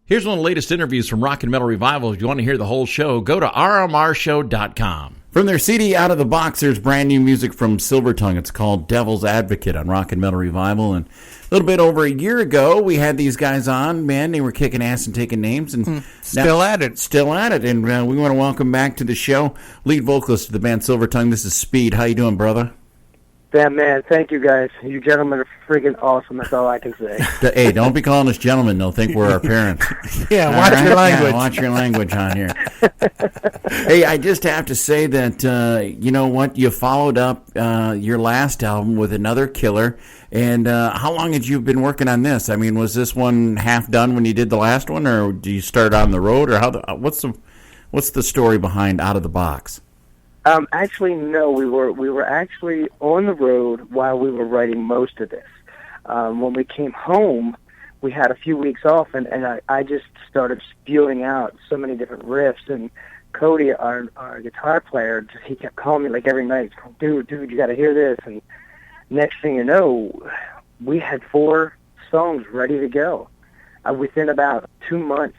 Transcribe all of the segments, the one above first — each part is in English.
Here's one of the latest interviews from Rock and Metal Revival. If you want to hear the whole show, go to rmrshow.com. From their CD Out of the Box, there's brand new music from Silvertongue. It's called Devil's Advocate on Rock and Metal Revival. And a little bit over a year ago, we had these guys on. Man, they were kicking ass and taking names. And Still at it. Still at it. And we want to welcome back to the show lead vocalist of the band Silvertongue. This is Speed. How you doing, brother? Man, thank you guys. You gentlemen are freaking awesome. That's all I can say. Hey, don't be calling us gentlemen. They'll think we're our parents. Yeah, watch your language. Yeah, watch your language on here. Hey, I just have to say that, you know what, you followed up your last album with another killer. And how long had you been working on this? I mean, was this one half done when you did the last one, or do you start on the road, or what's the story behind Out of the Box? Actually, no. We were actually on the road while we were writing most of this. When we came home, we had a few weeks off, and I just started spewing out so many different riffs. And Cody, our guitar player, he kept calling me like every night, dude, you got to hear this. And next thing you know, we had 4 songs ready to go within about 2 months.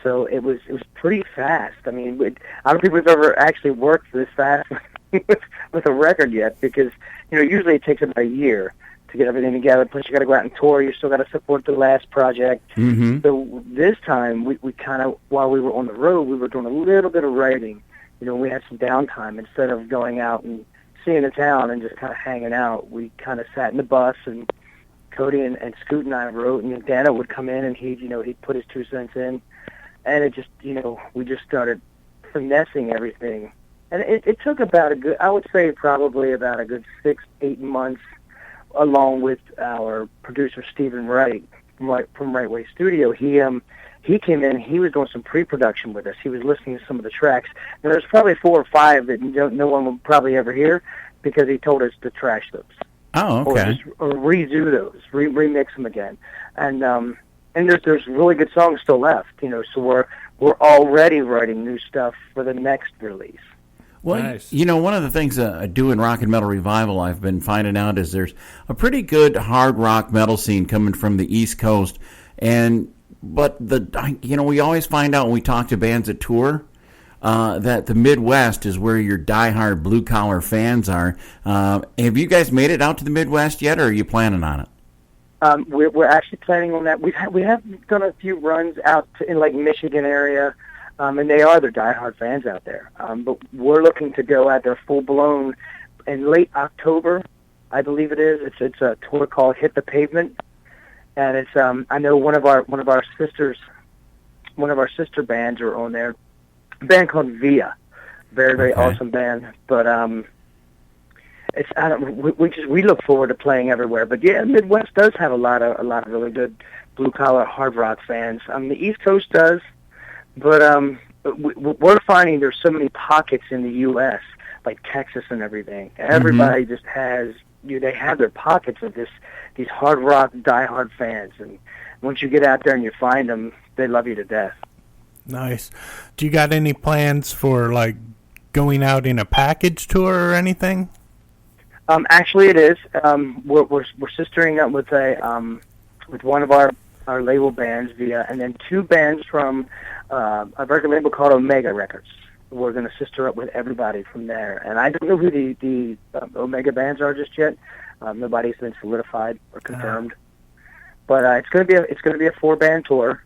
So it was pretty fast. I mean, I don't think we've ever actually worked this fast with a record yet, because usually it takes about a year to get everything together. Plus, you got to go out and tour. You still got to support the last project. Mm-hmm. So this time, we kind of, while we were on the road, we were doing a little bit of writing. We had some downtime. Instead of going out and seeing the town and just kind of hanging out, we kind of sat in the bus, and Cody and Scoot and I wrote, and Dana would come in and he'd put his 2 cents in. And it just, we just started finessing everything. And it took about I would say probably about a good 6-8 months, along with our producer, Stephen Wright, from Right Way Studio. He came in, he was doing some pre-production with us. He was listening to some of the tracks. And there's probably 4 or 5 that no one will probably ever hear, because he told us to trash those. Oh, okay. Or redo those, remix them again. And there's really good songs still left, so we're already writing new stuff for the next release. Well, nice. One of the things I do in Rock and Metal Revival, I've been finding out, is there's a pretty good hard rock metal scene coming from the East Coast, but we always find out when we talk to bands that tour that the Midwest is where your diehard blue collar fans are. Have you guys made it out to the Midwest yet, or are you planning on it? We're actually planning on that. We have done a few runs out in like Michigan area, and they are their diehard fans out there. But we're looking to go out there full blown in late October, I believe it is. It's a tour called Hit the Pavement, and it's I know one of our sister bands are on there, a band called Via, very very awesome band. But we look forward to playing everywhere. But yeah, Midwest does have a lot of really good blue collar hard rock fans. The East Coast does, but we're finding there's so many pockets in the U.S. like Texas and everything. Everybody just has they have their pockets of these hard rock diehard fans, and once you get out there and you find them, they love you to death. Nice. Do you got any plans for like going out in a package tour or anything? Actually, it is. We're sistering up with with one of our label bands, Via, and then 2 bands from a record label called Omega Records. We're going to sister up with everybody from there. And I don't know who the Omega bands are just yet. Nobody's been solidified or confirmed. But it's going to be a 4-band tour.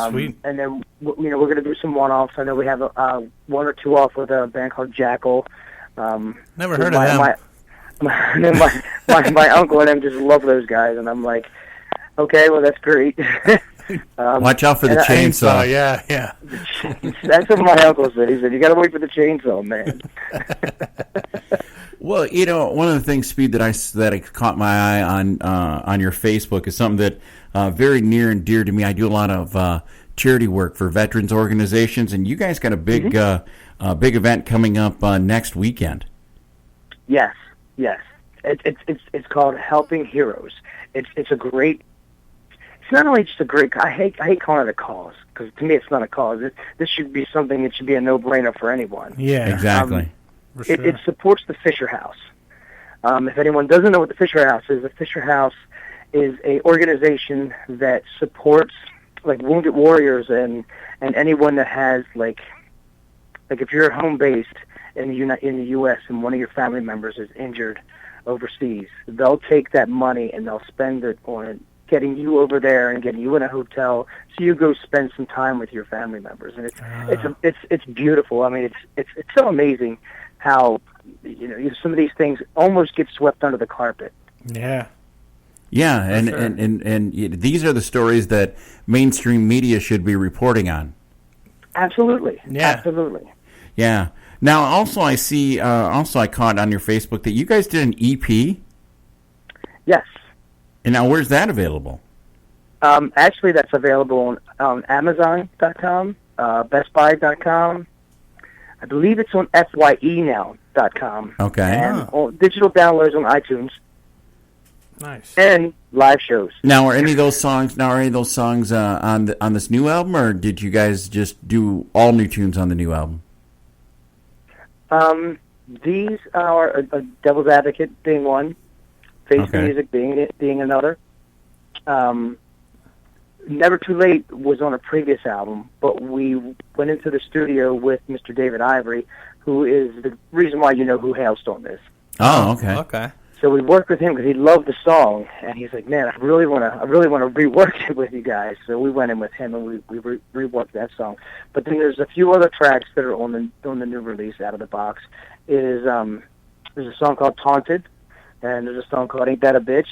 Sweet. And then we're going to do some one-offs. I know we have 1 or 2 off with a band called Jackal. Never heard of them. My uncle and them just love those guys, and I'm like, okay, well, that's great. Watch out for the chainsaw. Yeah. That's what my uncle said. He said, you got to wait for the chainsaw, man. Well, one of the things, Speed, that I caught my eye on your Facebook is something that very near and dear to me. I do a lot of charity work for veterans organizations, and you guys got a big big event coming up next weekend. Yes. It's called Helping Heroes. It's a great. It's not only just a great. I hate calling it a cause, because to me it's not a cause. This should be something that should be a no-brainer for anyone. Yeah, exactly. It supports the Fisher House. If anyone doesn't know what the Fisher House is, the Fisher House is a organization that supports like Wounded Warriors and anyone that has like if you're home based in the U.S. and one of your family members is injured overseas, they'll take that money and they'll spend it on getting you over there and getting you in a hotel so you go spend some time with your family members. And it's beautiful. I mean, it's so amazing how some of these things almost get swept under the carpet. Yeah. Yeah, and these are the stories that mainstream media should be reporting on. Absolutely. Yeah. Absolutely. Yeah. Now, also I see, I caught on your Facebook that you guys did an EP. Yes. And now, where's that available? Actually, that's available on Amazon.com, BestBuy.com. I believe it's on FYEnow.com. Okay. And digital downloads on iTunes. Nice. And live shows. Now, are any of those songs on this new album, or did you guys just do all new tunes on the new album? These are a Devil's Advocate being one, Face the Music being another. Never Too Late was on a previous album, but we went into the studio with Mr. David Ivory, who is the reason why you know who Hailstorm is. Oh, okay. Okay. So we worked with him because he loved the song, and he's like, "Man, I really want to rework it with you guys." So we went in with him and we reworked that song. But then there's a few other tracks that are on the new release out of the box. There's a song called Taunted, and there's a song called Ain't That a Bitch,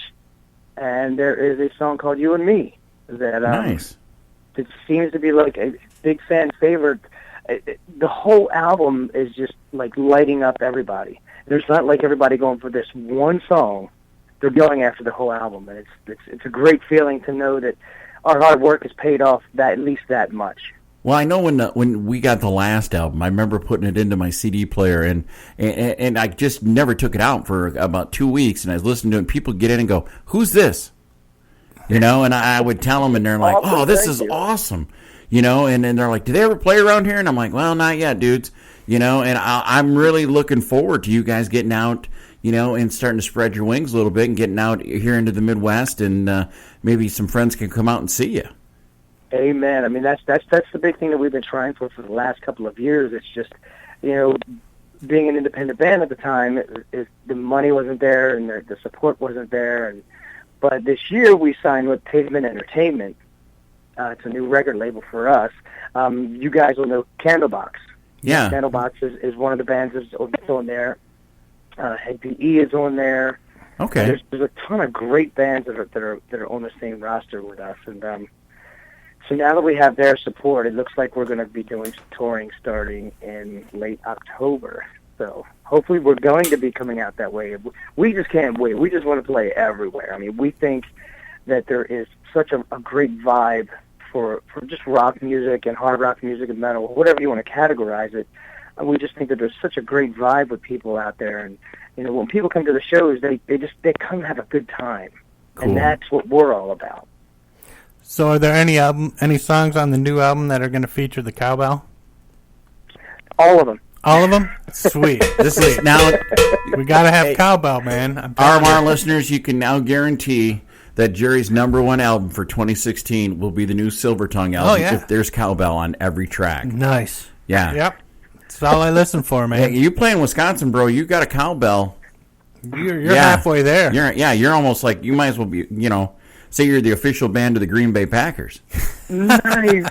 and there is a song called You and Me that Nice. It seems to be like a big fan favorite. The whole album is just like lighting up everybody. There's not like everybody going for this one song. They're going after the whole album, and it's a great feeling to know that our hard work has paid off at least that much. Well, I know when we got the last album, I remember putting it into my CD player, and I just never took it out for about 2 weeks, and I was listening to it, and people get in and go, "Who's this?" And I would tell them, and they're like, "Oh, this is awesome." And then they're like, "Do they ever play around here?" And I'm like, "Well, not yet, dudes." And I'm really looking forward to you guys getting out, and starting to spread your wings a little bit and getting out here into the Midwest, and maybe some friends can come out and see you. Amen. I mean, that's the big thing that we've been trying for the last couple of years. It's just, being an independent band at the time, the money wasn't there and the support wasn't there. But this year we signed with Pavement Entertainment. It's a new record label for us. You guys will know Candlebox. Yeah. Candlebox is one of the bands that's on there. Head PE is on there. Okay. There's a ton of great bands that are on the same roster with us, and so now that we have their support, it looks like we're going to be doing some touring starting in late October. So hopefully we're going to be coming out that way. We just can't wait. We just want to play everywhere. I mean, we think that there is such a great vibe for just rock music and hard rock music and metal, whatever you want to categorize it. We just think that there's such a great vibe with people out there, and when people come to the shows, they come to have a good time, Cool. And that's what we're all about. So, are there any songs on the new album that are going to feature the cowbell? All of them. All of them? Sweet. This is now We got to have cowbell, man. our listeners. You can now guarantee that Jerry's #1 album for 2016 will be the new Silvertongue album. Oh, yeah. If there's cowbell on every track. Nice. Yeah. Yep. That's all I listen for, man. Hey, you play in Wisconsin, bro. You got a cowbell. You're halfway there. You're almost like, you might as well be, say you're the official band of the Green Bay Packers. Nice.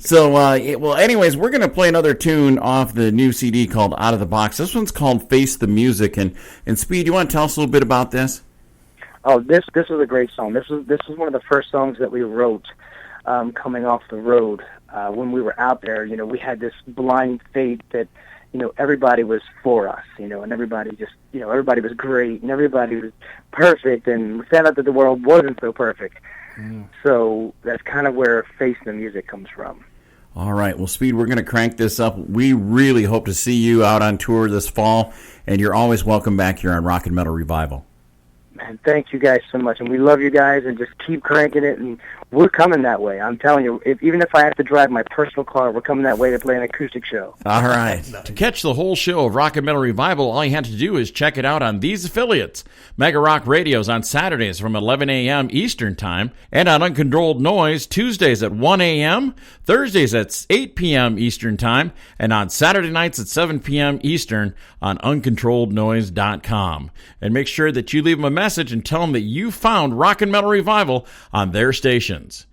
So, anyways, we're going to play another tune off the new CD called Out of the Box. This one's called Face the Music. And Speed, you want to tell us a little bit about this? Oh, this is a great song. This was one of the first songs that we wrote coming off the road. When we were out there, we had this blind faith that, everybody was for us, and everybody just, everybody was great and everybody was perfect, and we found out that the world wasn't so perfect. So that's kind of where Face the Music comes from. All right. Well, Speed, we're going to crank this up. We really hope to see you out on tour this fall, and you're always welcome back here on Rock and Metal Revival. Man, thank you guys so much, and we love you guys, and just keep cranking it, and we're coming that way. I'm telling you, even if I have to drive my personal car, we're coming that way to play an acoustic show. All right. To catch the whole show of Rock and Metal Revival, all you have to do is check it out on these affiliates. Megarock Radios on Saturdays from 11 a.m. Eastern Time, and on Uncontrolled Noize Tuesdays at 1 a.m., Thursdays at 8 p.m. Eastern Time, and on Saturday nights at 7 p.m. Eastern on uncontrollednoise.com. And make sure that you leave them a message and tell them that you found Rock and Metal Revival on their stations.